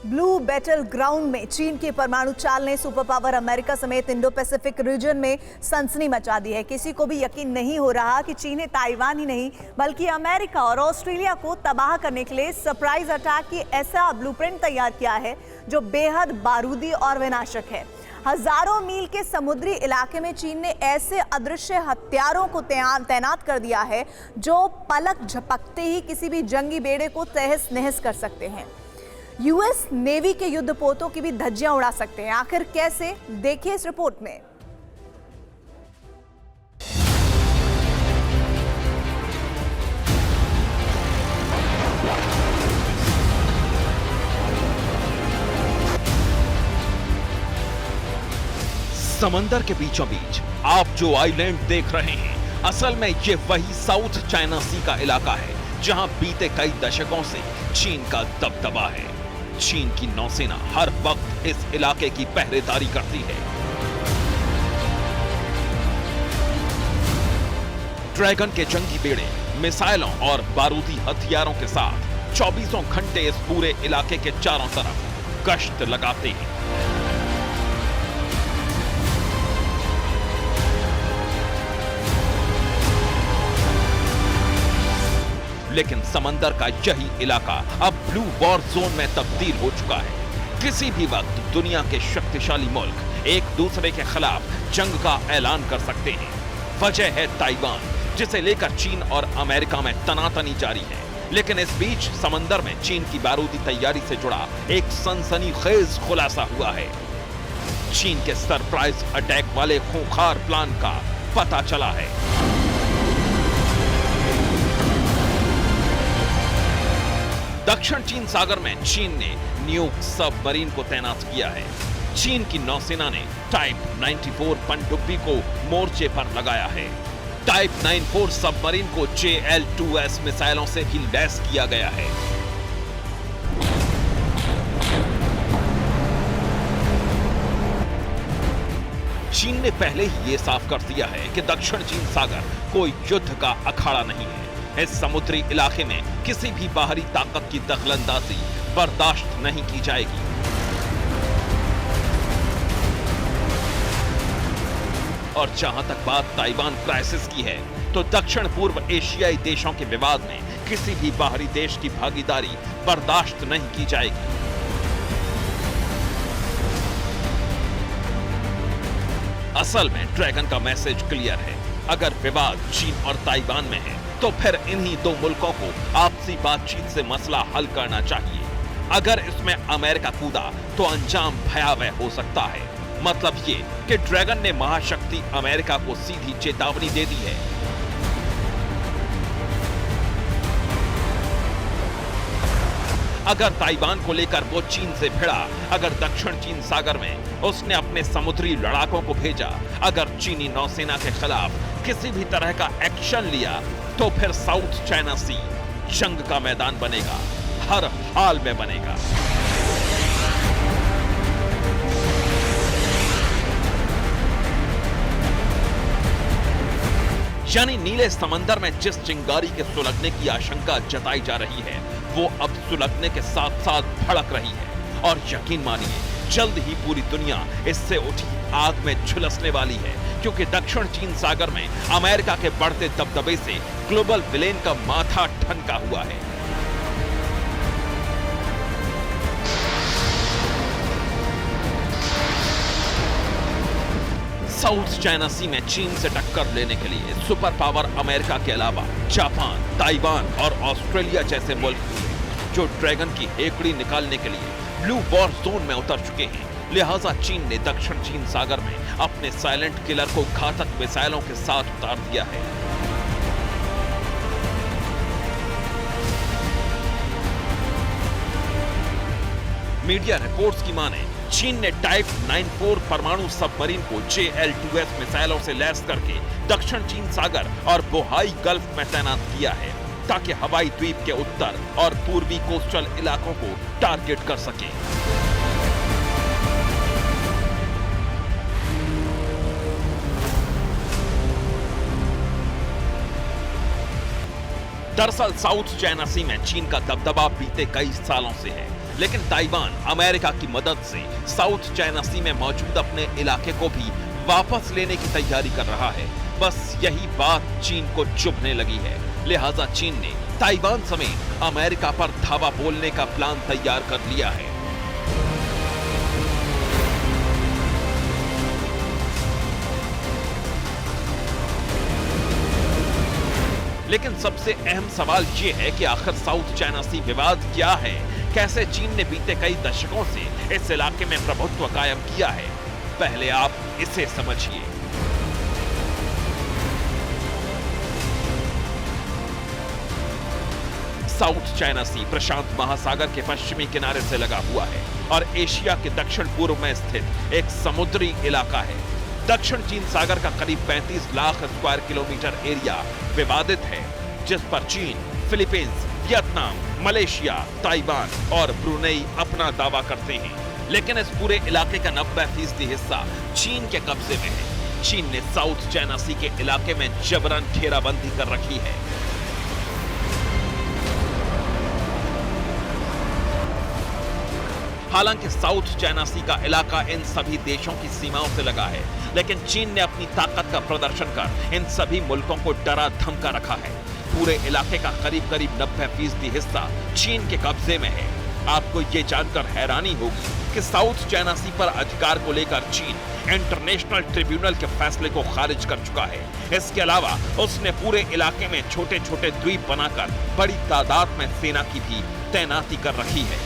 Blue battle ground में चीन की परमाणु चाल ने सुपर पावर अमेरिका समेत इंडो पैसिफिक रीजन में सनसनी मचा दी है। किसी को भी यकीन नहीं हो रहा कि चीन ने ताइवान ही नहीं बल्कि अमेरिका और ऑस्ट्रेलिया को तबाह करने के लिए सरप्राइज अटैक की ऐसा ब्लूप्रिंट तैयार किया है जो बेहद बारूदी और विनाशक है। हजारों मील के समुद्री इलाके में चीन ने ऐसे अदृश्य हथियारों को तैनात कर दिया है जो पलक झपकते ही किसी भी जंगी बेड़े को तहस नहस कर सकते हैं। यूएस नेवी के युद्धपोतों की भी धज्जियां उड़ा सकते हैं। आखिर कैसे, देखिए इस रिपोर्ट में। समंदर के बीचों बीच आप जो आइलैंड देख रहे हैं, असल में ये वही साउथ चाइना सी का इलाका है जहां बीते कई दशकों से चीन का दबदबा है। चीन की नौसेना हर वक्त इस इलाके की पहरेदारी करती है। ड्रैगन के जंगी बेड़े मिसाइलों और बारूदी हथियारों के साथ 24 घंटे इस पूरे इलाके के चारों तरफ गश्त लगाते हैं। लेकिन समंदर का यही इलाका अब ब्लू वॉर जोन में तब्दील हो चुका है। किसी भी वक्त दुनिया के शक्तिशाली मुल्क एक दूसरे के खिलाफ जंग का ऐलान कर सकते हैं। वजह है ताइवान, जिसे लेकर चीन और अमेरिका में तनातनी जारी है। लेकिन इस बीच समंदर में चीन की बारूदी तैयारी से जुड़ा एक सनसनीखेज खुलासा हुआ है। चीन के सरप्राइज अटैक वाले खूंखार प्लान का पता चला है। दक्षिण चीन सागर में चीन ने न्यूक सबमरीन को तैनात किया है। चीन की नौसेना ने टाइप 94 पनडुब्बी को मोर्चे पर लगाया है। टाइप 94 सबमरीन को JL-2S मिसाइलों से भी लैस किया गया है। चीन ने पहले ही ये साफ कर दिया है कि दक्षिण चीन सागर कोई युद्ध का अखाड़ा नहीं है। इस समुद्री इलाके में किसी भी बाहरी ताकत की दखलंदाजी बर्दाश्त नहीं की जाएगी। और जहां तक बात ताइवान क्राइसिस की है, तो दक्षिण पूर्व एशियाई देशों के विवाद में किसी भी बाहरी देश की भागीदारी बर्दाश्त नहीं की जाएगी। असल में ड्रैगन का मैसेज क्लियर है। अगर विवाद चीन और ताइवान में है तो फिर इन्हीं दो मुल्कों को आपसी बातचीत से मसला हल करना चाहिए। अगर इसमें अमेरिका कूदा तो अंजाम भयावह हो सकता है। मतलब ये कि ड्रैगन ने महाशक्ति अमेरिका को सीधी चेतावनी दे दी है। अगर ताइवान को लेकर वो चीन से भिड़ा, अगर दक्षिण चीन सागर में उसने अपने समुद्री लड़ाकों को भेजा, अगर चीनी नौसेना के खिलाफ किसी भी तरह का एक्शन लिया, तो फिर साउथ चाइना सी जंग का मैदान बनेगा, हर हाल में बनेगा। यानी नीले समंदर में जिस चिंगारी के सुलगने की आशंका जताई जा रही है, वो अब सुलगने के साथ साथ भड़क रही है। और यकीन मानिए, जल्द ही पूरी दुनिया इससे उठी आग में झुलसने वाली है, क्योंकि दक्षिण चीन सागर में अमेरिका के बढ़ते दबदबे से ग्लोबल विलेन का माथा ठनका हुआ है। साउथ चाइना सी में चीन से टक्कर लेने के लिए सुपर पावर अमेरिका के अलावा जापान, ताइवान और ऑस्ट्रेलिया जैसे मुल्क जो ड्रैगन की हेकड़ी निकालने के लिए ब्लू वॉर जोन में उतर चुके हैं। लिहाजा चीन ने दक्षिण चीन सागर में अपने साइलेंट किलर को घातक मिसाइलों के साथ उतार दिया है। मीडिया रिपोर्ट्स की माने, चीन ने टाइप 94 परमाणु सबमरीन को JL-2S मिसाइलों से लैस करके दक्षिण चीन सागर और बोहाई गल्फ में तैनात किया है, ताकि हवाई द्वीप के उत्तर और पूर्वी कोस्टल इलाकों को टारगेट कर सके। दरअसल साउथ चाइना सी में चीन का दबदबा बीते कई सालों से है। लेकिन ताइवान अमेरिका की मदद से साउथ चाइना सी में मौजूद अपने इलाके को भी वापस लेने की तैयारी कर रहा है। बस यही बात चीन को चुभने लगी है, लिहाजा चीन ने ताइवान समेत अमेरिका पर धावा बोलने का प्लान तैयार कर लिया है। लेकिन सबसे अहम सवाल यह है कि आखिर साउथ चाइना सी विवाद क्या है, कैसे चीन ने बीते कई दशकों से इस इलाके में प्रभुत्व कायम किया है। पहले आप इसे समझिए। साउथ चाइना सी प्रशांत महासागर के पश्चिमी किनारे से लगा हुआ है और एशिया के दक्षिण पूर्व में स्थित एक समुद्री इलाका है। दक्षिण चीन सागर का करीब 35 लाख स्क्वायर किलोमीटर एरिया विवादित है, जिस पर चीन, फिलीपींस, वियतनाम, मलेशिया, ताइवान और ब्रुनेई अपना दावा करते हैं। लेकिन इस पूरे इलाके का 90% हिस्सा चीन के कब्जे में है। चीन ने साउथ चाइना सी के इलाके में जबरन घेराबंदी कर रखी है। हालांकि साउथ चाइना सी का इलाका इन सभी देशों की सीमाओं से लगा है, लेकिन चीन ने अपनी ताकत का प्रदर्शन कर इन सभी मुल्कों को डरा धमका रखा है। पूरे इलाके का करीब 90% हिस्सा चीन के कब्जे में है। आपको ये जानकर हैरानी होगी कि साउथ चाइना सी पर अधिकार को लेकर चीन इंटरनेशनल ट्रिब्यूनल के फैसले को खारिज कर चुका है। इसके अलावा उसने पूरे इलाके में छोटे छोटे द्वीप बनाकर बड़ी तादाद में सेना की भी तैनाती कर रखी है।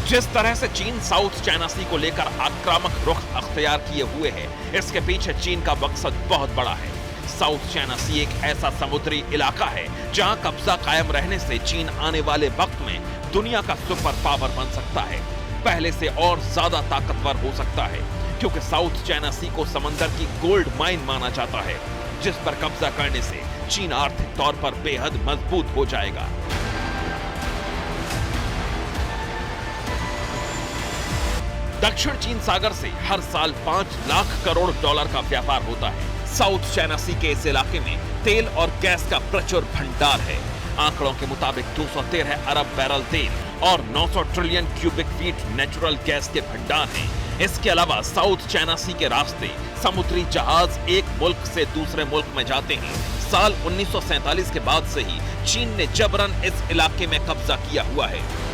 जिस तरह से चीन साउथ चाइना सी को लेकर आक्रामक रुख अख्तियार किए हुए है, इसके पीछे चीन का मकसद बहुत बड़ा है। साउथ चाइना सी एक ऐसा समुद्री इलाका है जहां कब्जा कायम रहने से चीन आने वाले वक्त में दुनिया का सुपर पावर बन सकता है, पहले से और ज्यादा ताकतवर हो सकता है, क्योंकि साउथ चाइना सी को समंदर की गोल्ड माइन माना जाता है, जिस पर कब्जा करने से चीन आर्थिक तौर पर बेहद मजबूत हो जाएगा। दक्षिण चीन सागर से हर साल 5 लाख करोड़ डॉलर का व्यापार होता है। साउथ चाइना सी के इस इलाके में तेल और गैस का प्रचुर भंडार है। आंकड़ों के मुताबिक 213 अरब बैरल तेल और 900 trillion cubic feet natural gas के भंडार हैं। इसके अलावा साउथ चाइना सी के रास्ते समुद्री जहाज एक मुल्क से दूसरे मुल्क में जाते हैं। साल 1947 के बाद से ही चीन ने जबरन इस इलाके में कब्जा किया हुआ है।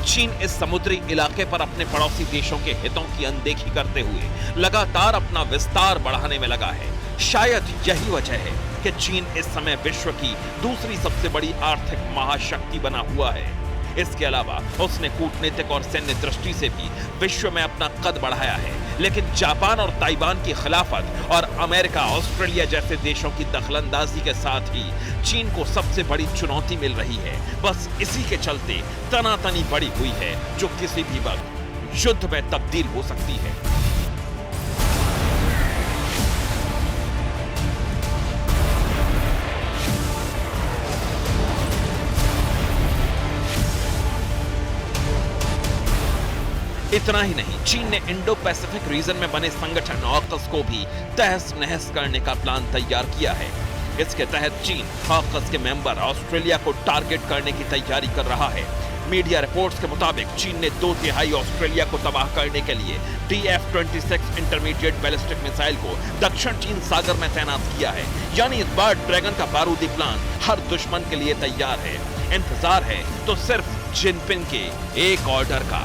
चीन इस समुद्री इलाके पर अपने पड़ोसी देशों के हितों की अनदेखी करते हुए लगातार अपना विस्तार बढ़ाने में लगा है। शायद यही वजह है कि चीन इस समय विश्व की दूसरी सबसे बड़ी आर्थिक महाशक्ति बना हुआ है। इसके अलावा उसने कूटनीतिक और सैन्य दृष्टि से भी विश्व में अपना कद बढ़ाया है। लेकिन जापान और ताइवान की खिलाफत और अमेरिका, ऑस्ट्रेलिया जैसे देशों की दखलंदाजी के साथ ही चीन को सबसे बड़ी चुनौती मिल रही है। बस इसी के चलते तनातनी बढ़ी हुई है, जो किसी भी वक्त युद्ध में तब्दील हो सकती है। इतना ही नहीं, चीन ने इंडो पैसिफिक रीजन में बने संगठन ऑकस को भी तहस नहस करने का प्लान तैयार किया है। इसके तहत चीन ऑकस के मेंबर ऑस्ट्रेलिया को टारगेट करने की तैयारी कर रहा है। मीडिया रिपोर्ट्स के मुताबिक चीन ने 2/3 ऑस्ट्रेलिया को तबाह करने के लिए TF-26 इंटरमीडिएट बैलिस्टिक मिसाइल को दक्षिण चीन सागर में तैनात किया है। यानी इस बार ड्रैगन का बारूदी प्लान हर दुश्मन के लिए तैयार है। इंतजार है तो सिर्फ जिनपिंग के एक ऑर्डर का।